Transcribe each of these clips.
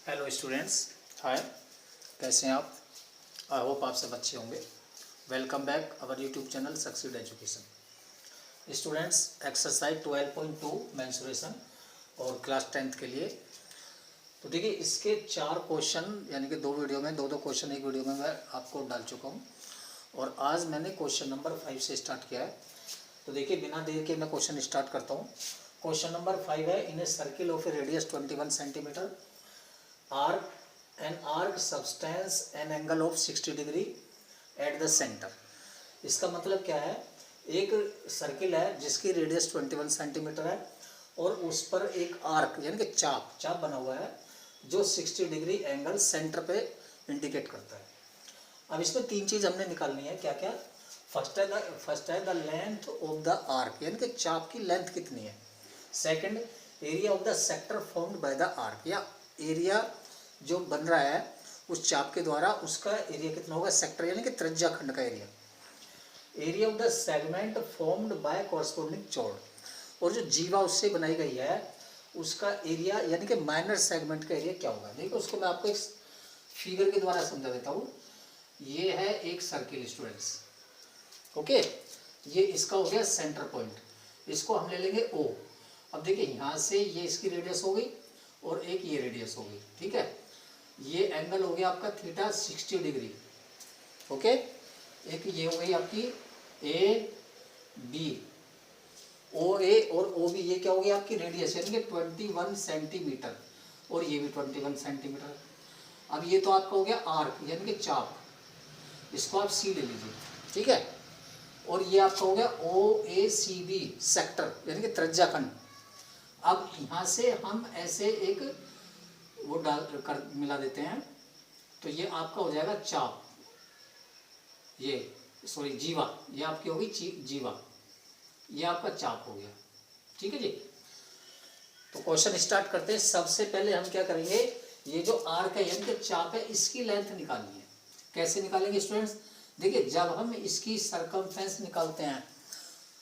Hello students, हाय। कैसे हैं आप? आई होप आप सब अच्छे होंगे। Welcome back our YouTube channel succeed education. Students, exercise 12.2 mensuration और क्लास 10th के लिए। तो देखिए, इसके 4 क्वेश्चन यानी कि 2 वीडियो में दो क्वेश्चन एक वीडियो में मैं आपको डाल चुका हूँ और आज मैंने क्वेश्चन नंबर 5 से स्टार्ट किया है। तो देखिए, बिना देर के मैं क्वेश्चन स्टार्ट करता हूँ। क्वेश्चन नंबर 5 है, in a circle of a radius 21 centimetre arc an arc substance an angle of 60 degree at the centre. इसका मतलब क्या है? एक सर्किल है जिसकी रेडियस 21 सेंटीमीटर है और उस पर एक आर्क यानी कि चाप बना हुआ है जो 60 डिग्री एंगल सेंटर पे इंडिकेट करता है। अब इसमें 3 चीज़ हमने निकालनी है। क्या क्या? फर्स्ट है the length of the arc यानी कि चाप की लेंथ कितनी है। Second, area of the sector formed by the arc, या एरिया जो बन रहा है उस चाप के द्वारा उसका एरिया कितना होगा। सेक्टर यानी कि त्रिज्या खंड का area. Area of the segment formed by corresponding chord, और जो जीवा उससे बनाई गई है उसका एरिया यानी कि माइनर सेगमेंट का एरिया क्या होगा। देखो, उसको मैं आपको एक फिगर के द्वारा समझा देता हूँ। ये है एक सर्किल स्टूडेंट्स, ओके। ये इसका हो गया सेंटर पॉइंट, इसको हम ले लेंगे ओ। अब देखिए, यहाँ से ये इसकी रेडियस हो गई और एक ये रेडियस हो गई, ठीक है। ये एंगल हो गया आपका थीटा 60 डिग्री, ओके। एक ये हो गई आपकी ए बी, ओ ए और ओ बी, ये क्या हो गया आपकी रेडियस यानी कि 21 सेंटीमीटर, और ये भी 21 सेंटीमीटर। अब ये तो आपका हो गया आर्क यानी कि चाप, इसको आप सी ले लीजिए, ठीक है। और ये आपका हो गया ओ ए सी बी सेक्टर यानी कि त्रिज्या खंड। अब यहाँ से हम ऐसे एक वो डाल कर मिला देते हैं, तो ये आपका हो जाएगा चाप, ये सॉरी जीवा, ये आपकी होगी जीवा, ये आपका चाप हो गया, ठीक है जी। तो क्वेश्चन स्टार्ट करते हैं। सबसे पहले हम क्या करेंगे, ये जो आर्क है यानी कि चाप है इसकी लेंथ निकालनी है। कैसे निकालेंगे स्टूडेंट्स? देखिए, जब हम इसकी सरकमफेरेंस निकालते हैं,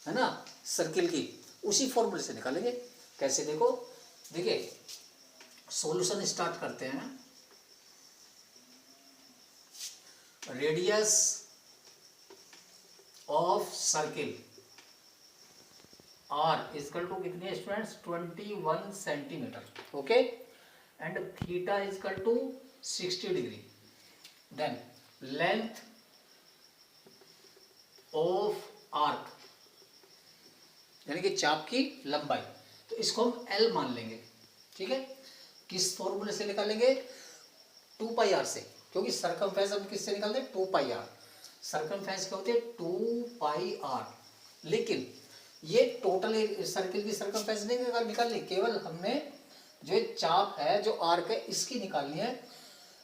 है ना, सर्किल की, उसी फॉर्मूले से निकालेंगे। कैसे? देखो, देखिए सॉल्यूशन स्टार्ट करते हैं। Radius of circle R is equal to कितनी है students? 21 centimetre, okay. And theta is equal to 60 degree. Then length of arc यानी कि चाप की लंबाई, तो इसको हम एल मान लेंगे, ठीक है। किस फॉर्मूले से निकालेंगे? 2 पाई आर से, क्योंकि सरकमफेरेंस हम किससे निकालते हैं? 2 पाई आर। सरकमफेरेंस क्या होती है? 2 पाई आर। लेकिन ये टोटल सर्किल की सरकमफेरेंस नहीं निकालनी, केवल हमने जो चाप है जो आर्क है इसकी निकालनी है।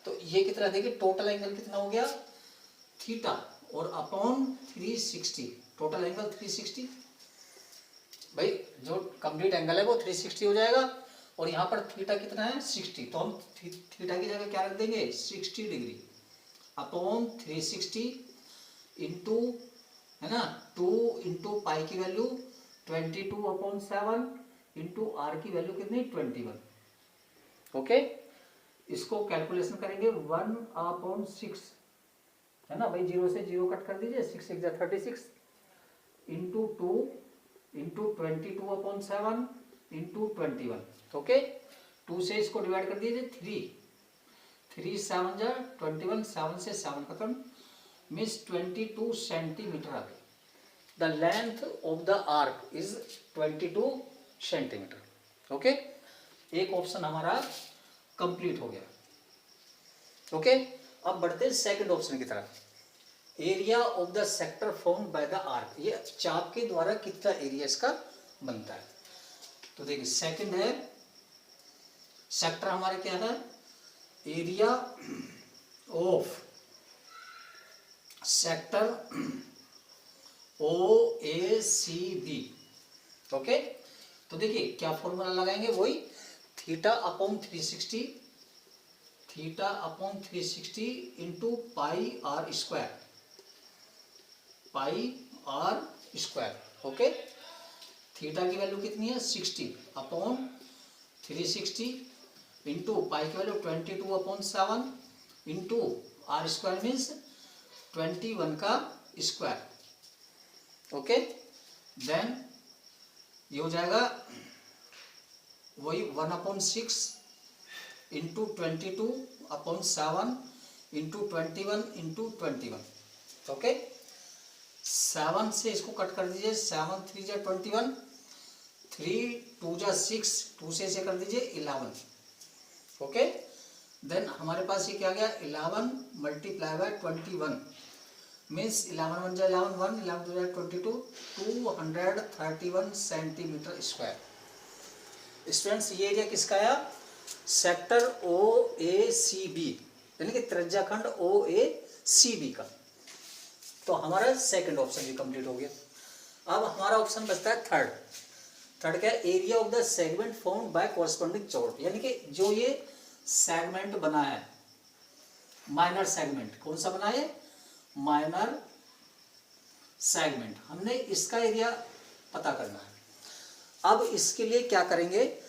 तो ये कितना, देखिए टोटल एंगल कितना हो गया? थीटा, और अपॉन 360, टोटल एंगल 360। भाई जो कंप्लीट एंगल है वो 360 हो जाएगा, और यहाँ पर थीटा कितना है? 60। तो हम थीटा की जगह क्या रख देंगे? 60 डिग्री अपॉन 360 इंटू, है ना, 2 इंटू पाई की वैल्यू 22/7 इंटू आर की वैल्यू कितनी? 21, ओके। इसको कैलकुलेशन करेंगे 1/6, है ना भाई, 0 से 0 कट कर दीजिए, 6 6 36 इंटू 2 इंटू 22/7 इंटू 21, ओके। 2 से इसको डिवाइड कर दीजिए 3 7 जा 21, 7 से 7 खत्म, मीन्स 22 सेंटीमीटर आ गई। The length of the arc is 22 centimetre, okay. एक ऑप्शन हमारा कंप्लीट हो गया, ओके। अब बढ़ते हैं सेकंड ऑप्शन की तरफ। Area of the sector formed by the arc, ये चाप के द्वारा कितना एरिया इसका बनता है। तो देखिए, सेकंड है सेक्टर हमारे क्या है? Area of sector O A C B, okay. तो देखिए क्या फॉर्मूला लगाएंगे? वही theta upon 360, theta upon 360 into pi are square, pi are square, okay. Theta की वैल्यू कितनी है? 60 अपॉन 360 इंटू पाई की value 22/7 into R square means 21 का स्क्वायर। ओके, देन ये हो जाएगा वही 1/6 इंटू 22/7 इंटू 21 इंटू 21। ओके, 7 से इसको कट कर दीजिए, 7 3 जा 21, 3 2 जा 6, 2 से इसे कर दीजिए 11। ओके, देन हमारे पास ये क्या गया 11 मल्टीप्लाई बाय 21 मीन्स 11 1 जा 11 1, 11 2 जा 22, 231 सेंटीमीटर स्क्वायर। स्टूडेंट्स ये एरिया किसका आया, सेक्टर OACB यानी कि त्रिज्याखंड OACB का। तो हमारा सेकंड ऑप्शन भी कंप्लीट हो गया। अब हमारा ऑप्शन बचता है थर्ड। थर्ड क्या है, area of the segment formed by corresponding chord, यानी कि जो ये सेगमेंट बना है माइनर सेगमेंट, कौन सा बना है माइनर सेगमेंट, हमने इसका एरिया पता करना है। अब इसके लिए क्या करेंगे,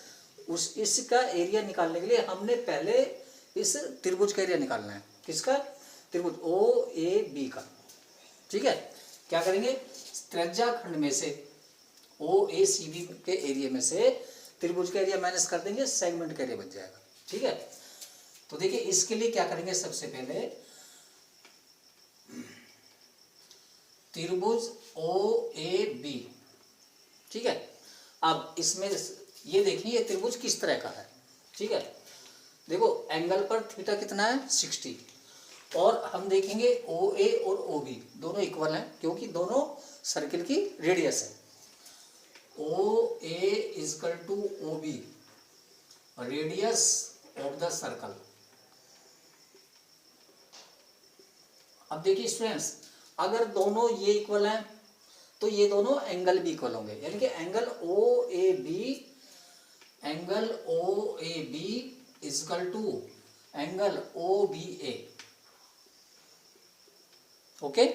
इसका एरिया निकालने के लिए हमने पहले इस त्रिभुज का एरिया निकालना है। किसका, त्रिभुज OAB का। ठीक है, क्या करेंगे, त्रिज्याखंड में से OACB के एरिया में से त्रिभुज का एरिया माइनस कर देंगे, सेगमेंट का एरिया बच जाएगा। ठीक है, तो देखिए इसके लिए क्या करेंगे, सबसे पहले त्रिभुज OAB। ठीक है, अब इसमें ये देखिए ये त्रिभुज किस तरह का है। ठीक है, देखो एंगल पर थीटा कितना है 60, और हम देखेंगे OA और OB दोनों इक्वल हैं क्योंकि दोनों सर्किल की रेडियस है। OA is equal to OB radius of the circle. अब देखिए स्टूडेंट्स, अगर दोनों ये इक्वल हैं तो ये दोनों एंगल भी इक्वल होंगे, यानी कि angle OAB is equal to angle OBA। Okay,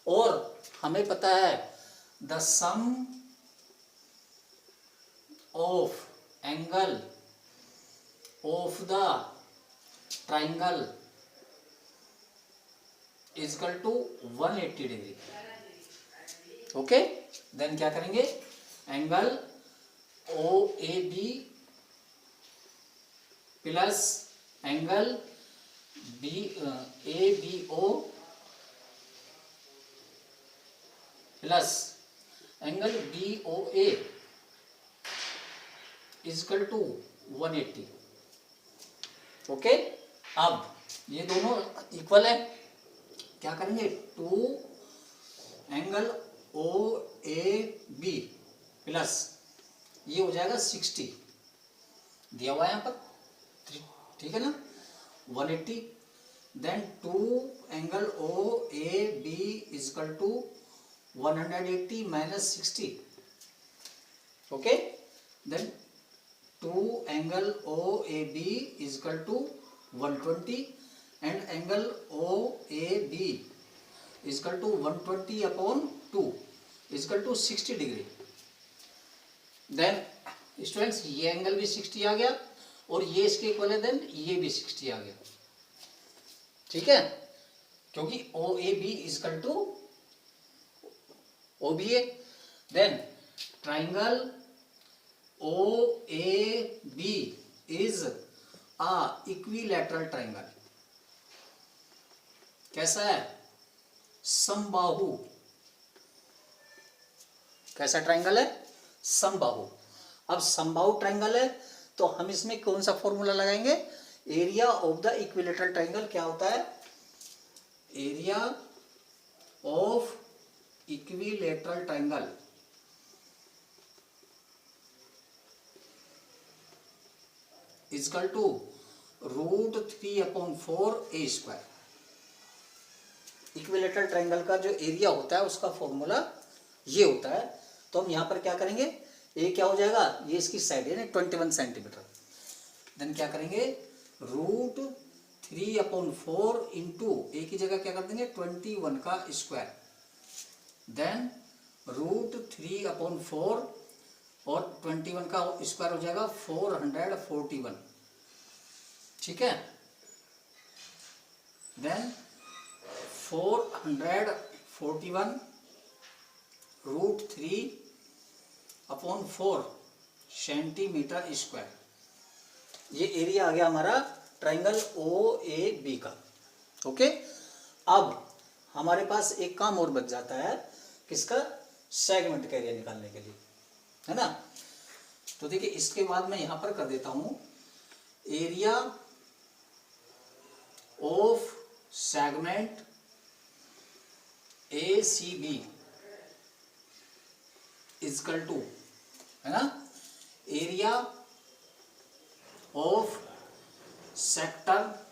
और हमें पता है the sum of angle of the triangle is equal to 180 degree. Okay, then क्या करेंगे, angle OAB plus angle ABO plus angle BOA is equal to 180। Okay, अब ये दोनों इक्वल है, क्या करेंगे 2 एंगल OAB प्लस ये हो जाएगा 60 दिया हुआ है यहाँ पर, ठीक है ना 180, then 2 angle OAB is equal to 180 minus 60। Okay, then 2 angle OAB is equal to 120 and angle OAB is equal to 120/2 is equal to 60 degree. Then students ये एंगल भी 60 आ गया और ये इसके इक्वल है, देन ये भी 60 आ गया। ठीक है, क्योंकि OAB is equal to OBA। Then triangle OAB is a equilateral triangle. कैसा है, समबाहु। कैसा ट्राइंगल है, समबाहु। अब समबाहु ट्राइंगल है तो हम इसमें कौन सा फॉर्मूला लगाएंगे, area of the equilateral triangle क्या होता है, area of equilateral triangle is equal to √3/4A²। Equilateral triangle का जो एरिया होता है उसका फॉर्मूला ये होता है। तो हम यहाँ पर क्या करेंगे, ए क्या हो जाएगा, ये इसकी साइड है ना 21 सेंटीमीटर, देन क्या करेंगे √3/4 इंटू ए की जगह क्या कर देंगे 21 का स्क्वायर, देन √3/4 और 21 का स्क्वायर हो जाएगा 441, ठीक है। देन 441√3/4 सेंटीमीटर स्क्वायर, ये एरिया आ गया हमारा ट्राइंगल ओ ए बी का। ओके, अब हमारे पास एक काम और बच जाता है, किसका? सेगमेंट का एरिया निकालने के लिए, है ना। तो देखिए इसके बाद मैं यहां पर कर देता हूं area of segment A C B is equal to, है ना, area of sector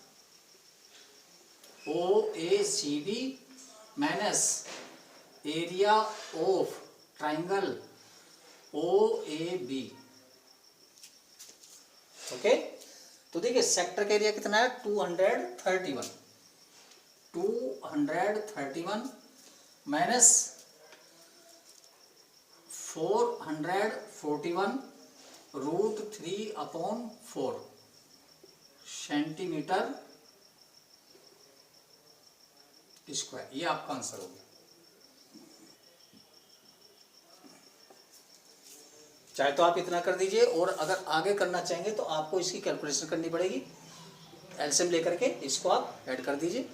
O A C B minus area of triangle O A B. Okay, तो देखिए सेक्टर का एरिया कितना है? 231 माइनस 441√3/4 सेंटीमीटर स्क्वायर, ये आपका आंसर हो गया। चाहे तो आप इतना कर दीजिए, और अगर आगे करना चाहेंगे तो आपको इसकी कैलकुलेशन करनी पड़ेगी, एलसीएम लेकर के इसको आप ऐड कर दीजिए,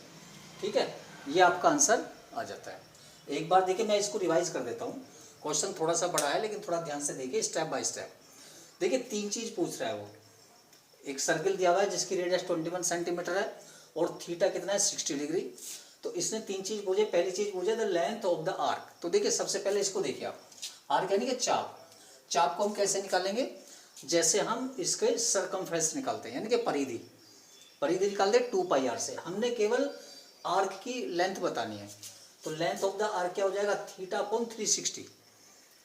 ठीक है। ये आपका आंसर आ जाता है। एक बार देखिए मैं इसको रिवाइज कर देता हूँ, क्वेश्चन थोड़ा सा बड़ा है लेकिन थोड़ा ध्यान से देखिए स्टेप बाय स्टेप। देखिए 3 चीज पूछ रहा है वो, एक सर्किल दिया हुआ है जिसकी रेडियस 21 सेंटीमीटर है और थीटा कितना है? 60 डिग्री। तो इसने 3 चीज पूछे। पहली चीज पूछे the length of the arc. तो देखिए सबसे पहले इसको देखिए आप, आर्क यानी कि चाप। चाप को हम कैसे निकालेंगे? जैसे हम इसके सरकमफ्रेंस निकालते हैं, यानी कि परिधि। परिधि निकालते 2πr से। हमने केवल आर्क की लेंथ बतानी है, तो लेंथ ऑफ द आर्क क्या हो जाएगा? θ/360,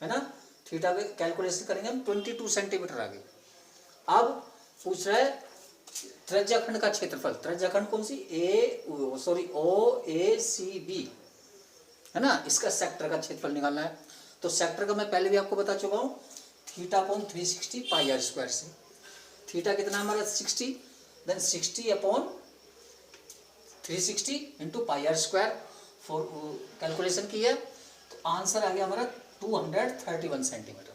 है ना। थीटा के कैलकुलेशन करेंगे हम, 22 सेंटीमीटर आ गई। अब पूछ रहा है त्रिज्याखंड का क्षेत्रफल। त्रिज्याखंड कौन सी? ओ ए सी बी, है ना। इसका सेक्टर का क्षेत्रफल निकालना है। तो सेक्टर का मैं पहले भी आपको बता चुका हूँ, θ/360 πr स्क्वायर से। थीटा कितना हमारा? 60, then 60/360 into πr square for calculation की है, तो आंसर आ गया हमारा 231 सेंटीमीटर।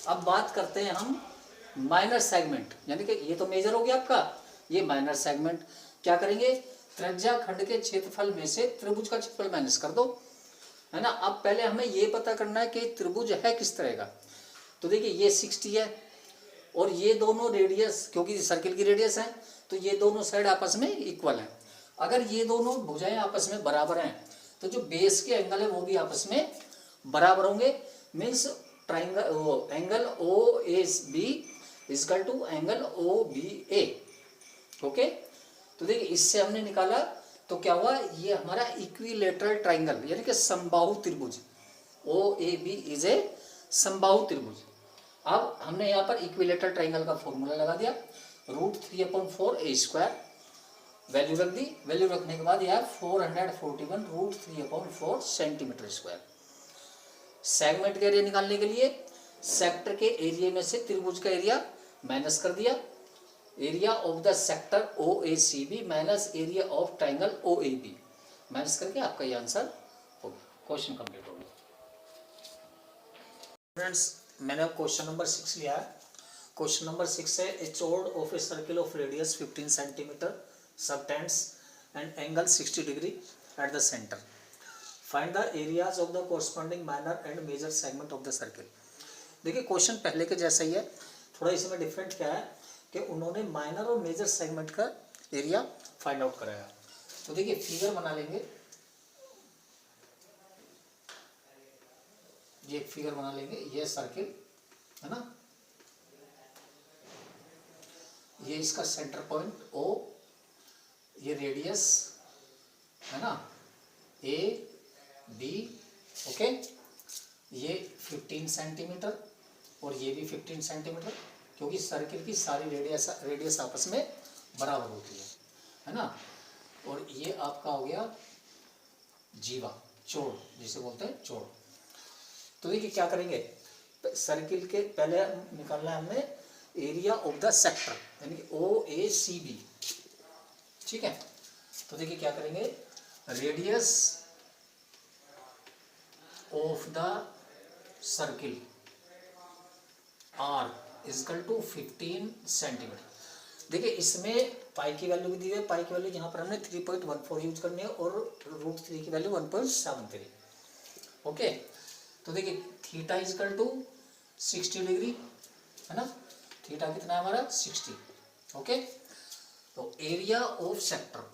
अब बात करते हैं हम माइनर सेगमेंट, यानी कि ये तो मेजर हो गया आपका, ये माइनर सेगमेंट। क्या करेंगे? त्रिज्याखंड के क्षेत्रफल में से त्रिभुज का क्षेत्रफल माइनस कर दो, है ना। अब पहले हमें ये पता करना है कि त्रिभुज है किस तरह का। तो देखिए ये 60 है और ये दोनों रेडियस, क्योंकि सर्किल की रेडियस है तो ये दोनों साइड आपस में इक्वल है। अगर ये दोनों भुजाएं आपस में बराबर हैं तो जो बेस के एंगल है वो भी आपस में बराबर होंगे। Means triangle angle O S B is equal to angle O B A. Okay, तो देखिए इससे हमने निकाला तो क्या हुआ? ये हमारा इक्विलेटरल ट्राइंगल यानी कि समबाहु त्रिभुज, ओ ए बी इज ए समबाहु त्रिभुज। अब हमने यहाँ पर इक्विलेटरल ट्राइंगल का फॉर्मूला लगा दिया, √3/4 ए स्क्वायर, वैल्यू रख दी। वैल्यू रखने के बाद यह 441√3/4 सेंटीमीटर स्क्वायर। सेगमेंट का एरिया निकालने के लिए सेक्टर के एरिया में से त्रिभुज का एरिया माइनस कर दिया, area of the sector O A C B minus area of triangle O A B, minus करके आपका ये आंसर हो गया। क्वेश्चन कंप्लीट हो गया। फ्रेंड्स मैंने क्वेश्चन नंबर 6 लिया है। क्वेश्चन नंबर 6 है a chord of a circle of radius 15 centimetre subtends and angle 60 degree at the centre. Find the areas of the corresponding minor and major segment of the circle. देखिए question पहले के जैसा ही है, थोड़ा इसमें different क्या है कि उन्होंने माइनर और मेजर सेगमेंट का एरिया फाइंड आउट कराया। तो देखिए फिगर बना लेंगे, ये फिगर बना लेंगे, ये सर्किल है ना, ये इसका सेंटर पॉइंट O, ये रेडियस है ना A B, ओके, ये 15 सेंटीमीटर और ये भी 15 सेंटीमीटर, क्योंकि सर्किल की सारी रेडियस आपस में बराबर होती है ना। और ये आपका हो गया जीवा, चोड़ जिसे बोलते हैं चोड़। तो देखिए क्या करेंगे, सर्किल के पहले निकालना है हमने एरिया ऑफ द सेक्टर, यानी कि OACB। ठीक है, तो देखिए क्या करेंगे, radius of the circle R is equal to 15 centimetre. देखिए इसमें पाई की वैल्यू भी दी है, पाई की वैल्यू यहाँ पर हमने 3.14 यूज करनी है और √3 की वैल्यू 1.73। ओके, तो देखिए थीटा इजकल टू 60 डिग्री है ना, थीटा कितना है हमारा 60। ओके, तो area of sector,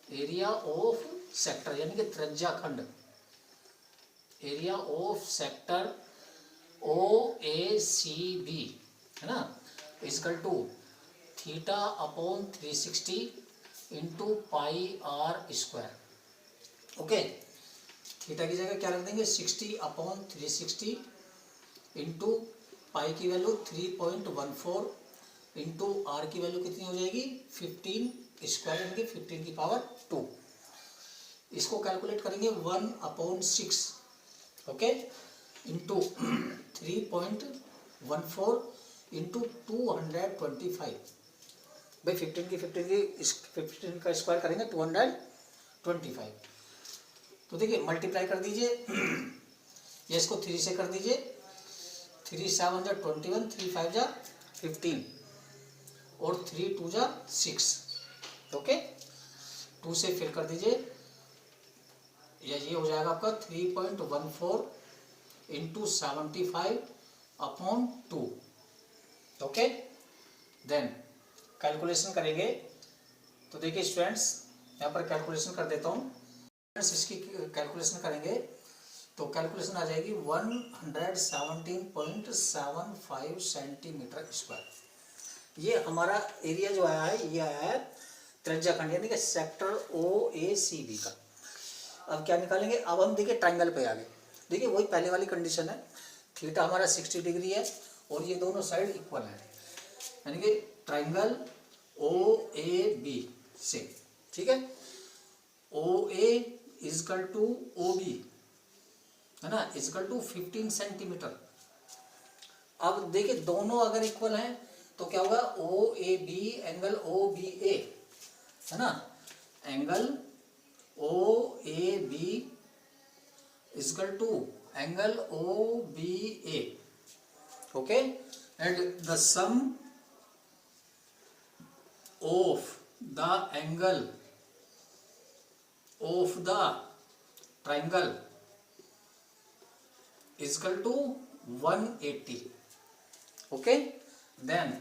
area of sector यानी कि त्रिज्याखंड, एरिया ऑफ सेक्टर OACB है ना, is equal to theta upon 360 into pi R square. Okay, theta की जगह क्या रख देंगे 60 अपॉन 360 इंटू पाई की वैल्यू 3.14 इंटू R की वैल्यू कितनी हो जाएगी 15 स्क्वायर यानी कि 15 की पावर 2। इसको कैलकुलेट करेंगे 1/6 ओके इंटू 3.14 इंटू 225। भाई 15 का स्क्वायर करेंगे 225। तो देखिए मल्टीप्लाई कर दीजिए, ये इसको 3 से कर दीजिए, 3 7 जा 21, 3 5 जा 15 और 3 2 जा 6। ओके, 2 से फिर कर दीजिए, ये हो जाएगा आपका 3.14 into 75 upon 2। Okay, then calculation करेंगे। तो देखिए स्टूडेंट्स यहाँ पर कैलकुलेशन कर देता हूँ। इसकी कैलकुलेशन करेंगे तो कैलकुलेशन आ जाएगी 117.75 सेंटीमीटर स्क्वायर। ये हमारा एरिया जो आया है ये आया है त्रिज्याखंड यानी कि सेक्टर OACB का। अब क्या निकालेंगे, अब हम देखिए ट्राइंगल पे आ गए। देखिए वही पहले वाली कंडीशन है, थीटा हमारा 60 डिग्री है और ये दोनों साइड इक्वल है, यानी कि ट्राइंगल OAB से। ठीक है, OA इजकल टू OB है ना, इजकल टू 15 सेंटीमीटर। अब देखिए दोनों अगर इक्वल हैं तो क्या होगा, OAB एंगल OBA है ना, angle OAB is equal to angle OBA। Okay, and the sum of the angle of the triangle is equal to 180। Okay, then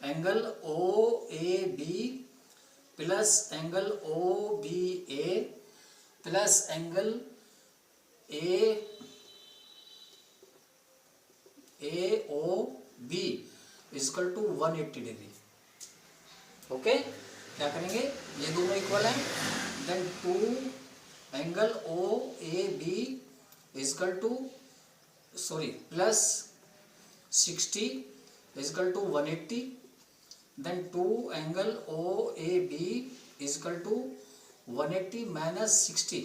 angle OAB plus angle OBA plus angle AOB is equal to 180 degree. Okay, क्या करेंगे, ये दोनों equal हैं, then 2 angle OAB is equal to plus 60 is equal to 180, then 2 angle OAB is equal to 180 minus 60।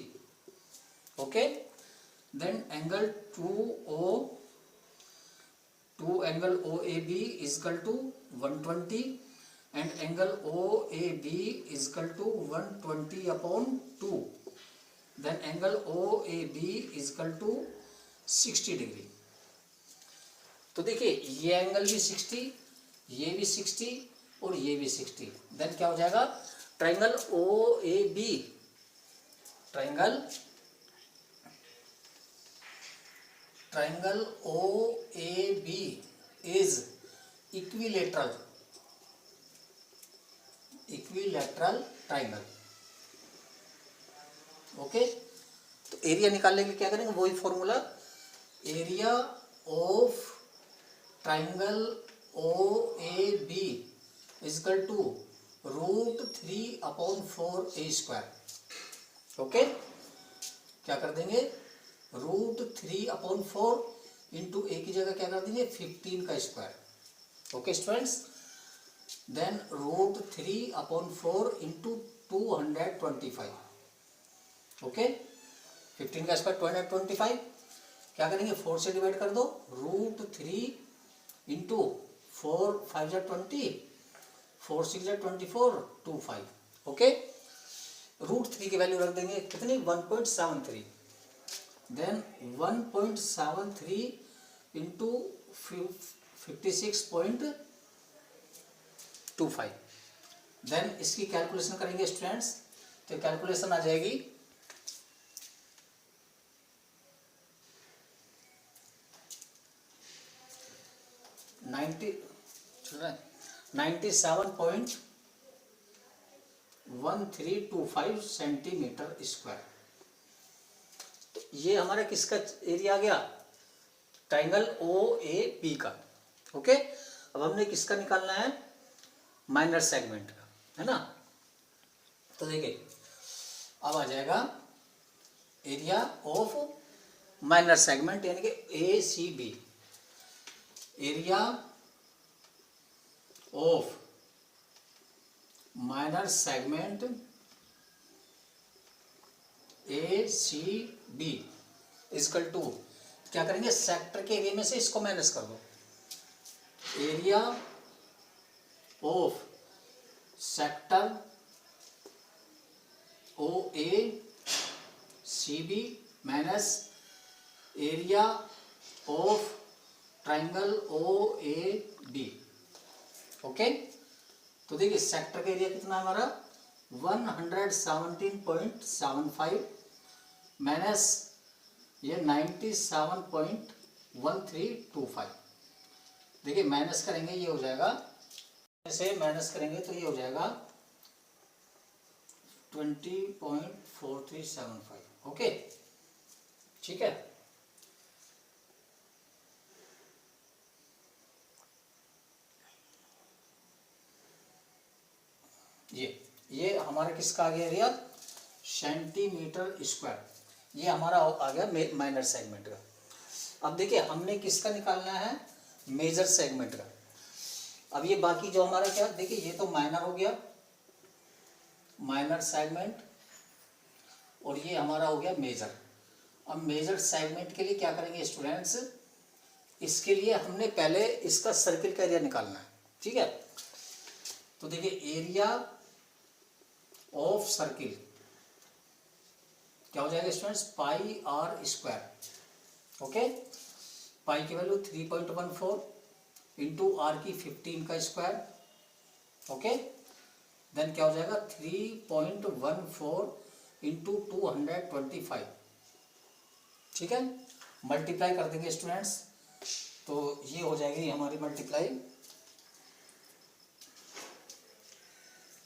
Okay, then angle 2 angle OAB is equal to 120 and angle OAB is equal to 120 upon 2, then angle OAB is equal to 60 degree. तो देखिए ये angle भी 60, ये भी 60 और ये भी 60, then क्या हो जाएगा, triangle OAB, triangle OAB is equilateral triangle. Okay, तो एरिया निकालने के लिए क्या करेंगे, वही formula, area of triangle OAB is equal to √3/4A²। Okay, क्या कर देंगे, √3/4 इंटू A की जगह क्या कर देंगे 15 का square. Okay students, then √3/4 into 225। Okay, 15 का स्क्वायर 225, क्या करेंगे 4 से डिवाइड कर दो, √3 इंटू 4 5 जा 20, 4 6 जा 24, 2 5। ओके, √3 की वैल्यू रख देंगे कितनी, 1.73। Then 1.73 into 56.25। देन इसकी कैलकुलेशन करेंगे स्टूडेंट्स, तो कैलकुलेशन आ जाएगी 97.1325 सेंटीमीटर स्क्वायर। तो ये हमारा किसका एरिया आ गया, ट्राइंगल OAB का। ओके, अब हमने किसका निकालना है, माइनर सेगमेंट का, है ना। तो देखिए अब आ जाएगा एरिया ऑफ माइनर सेगमेंट यानी कि ACB, area of minor segment ACB is equal to, क्या करेंगे, सेक्टर के एरिया में से इसको माइनस कर दो, area of sector OACB minus area of triangle OAB। Okay, तो देखिए सेक्टर का एरिया कितना है हमारा 117.75 माइनस ये 97.1325। देखिए माइनस करेंगे ये हो जाएगा, ऐसे माइनस करेंगे तो ये हो जाएगा 20.4375। ओके, ठीक है। ये हमारा किसका आ गया एरिया, सेंटीमीटर स्क्वायर। ये हमारा आ गया माइनर सेगमेंट का। अब देखिए हमने किसका निकालना है, मेजर सेगमेंट का। अब ये बाकी जो हमारा क्या, देखिए ये तो माइनर हो गया, माइनर सेगमेंट, और ये हमारा हो गया मेजर। अब मेजर सेगमेंट के लिए क्या करेंगे स्टूडेंट्स, इसके लिए हमने पहले इसका सर्किल का एरिया निकालना है, ठीक है। तो देखिए एरिया ऑफ सर्किल क्या हो जाएगा students, pi are square. Okay, pi की वैल्यू 3.14 इंटू आर की 15 का स्क्वायर। ओके, देन क्या हो जाएगा 3.14 इंटू 225, ठीक है। मल्टीप्लाई कर देंगे स्टूडेंट्स, तो ये हो जाएगी हमारी मल्टीप्लाई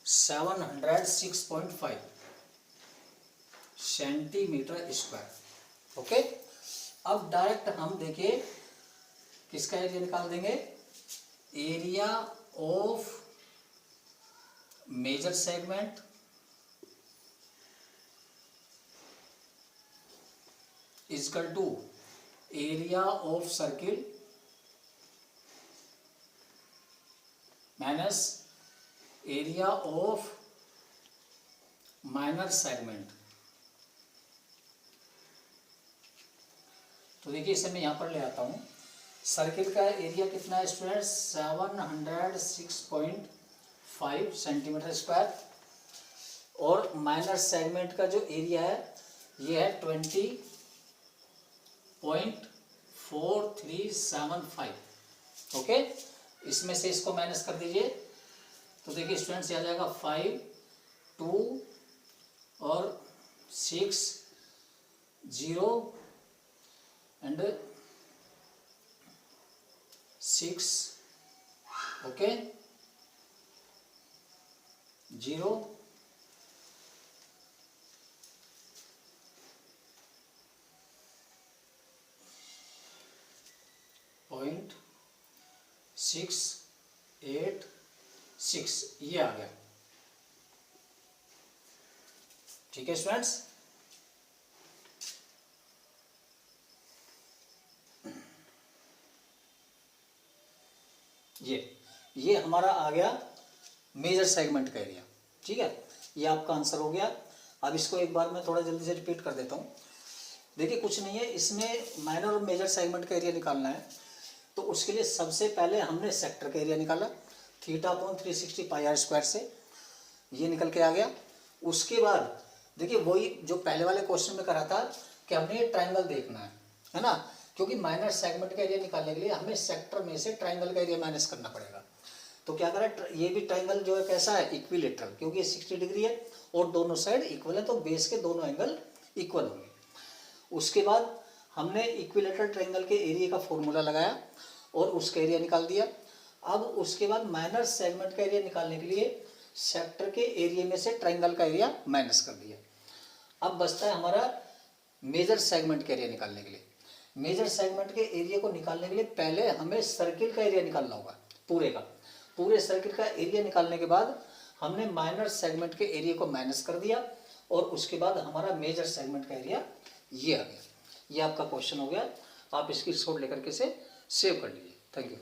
706.5 सेंटीमीटर स्क्वायर। ओके, अब डायरेक्ट हम देखिए किसका एरिया निकाल देंगे, area of major segment is equal to area of circle minus area of minor segment. तो देखिए इसे मैं यहां पर ले आता हूं, सर्किल का एरिया कितना है स्टूडेंट्स, 706.5 सेंटीमीटर स्क्वायर, और माइनर सेगमेंट का जो एरिया है ये है 20.4375। ओके, इसमें से इसको माइनस कर दीजिए, तो देखिए स्टूडेंट्स आ जाएगा 5 2 और 6 0 एंड 6। ओके, 0 .686 ये आ गया, ठीक है स्टूडेंट्स। ये हमारा आ गया मेजर सेगमेंट का एरिया, ठीक है। ये आपका आंसर हो गया। अब इसको एक बार मैं थोड़ा जल्दी से रिपीट कर देता हूँ। देखिए कुछ नहीं है, इसमें माइनर और मेजर सेगमेंट का एरिया निकालना है। तो उसके लिए सबसे पहले हमने सेक्टर का एरिया निकाला, θ/360 πr² से, ये निकल के आ गया। उसके बाद देखिए वही जो पहले वाले क्वेश्चन में करा था कि हमने ये ट्राइंगल देखना है ना, क्योंकि माइनर सेगमेंट का एरिया निकालने के लिए हमें सेक्टर में से ट्राइंगल का एरिया माइनस करना पड़ेगा। तो क्या करें, ये भी ट्राइंगल जो है कैसा है, इक्विलेटरल, क्योंकि ये 60 डिग्री है और दोनों साइड इक्वल है, तो बेस के दोनों एंगल इक्वल होंगे। उसके बाद हमने इक्विलेटरल ट्राइंगल के एरिया का फॉर्मूला लगाया और उसका एरिया निकाल दिया। अब उसके बाद माइनर सेगमेंट का एरिया निकालने के लिए सेक्टर के एरिया में से ट्राइंगल का एरिया माइनस कर दिया। अब बचता है हमारा मेजर सेगमेंट का एरिया निकालने के लिए। मेजर सेगमेंट के एरिया को निकालने के लिए पहले हमें सर्किल का एरिया निकालना होगा, पूरे का। पूरे सर्किल का एरिया निकालने के बाद हमने माइनर सेगमेंट के एरिया को माइनस कर दिया और उसके बाद हमारा मेजर सेगमेंट का एरिया ये आ गया। ये आपका क्वेश्चन हो गया, आप इसकी स्क्रीनशॉट लेकर के से सेव कर लीजिए। Thank you.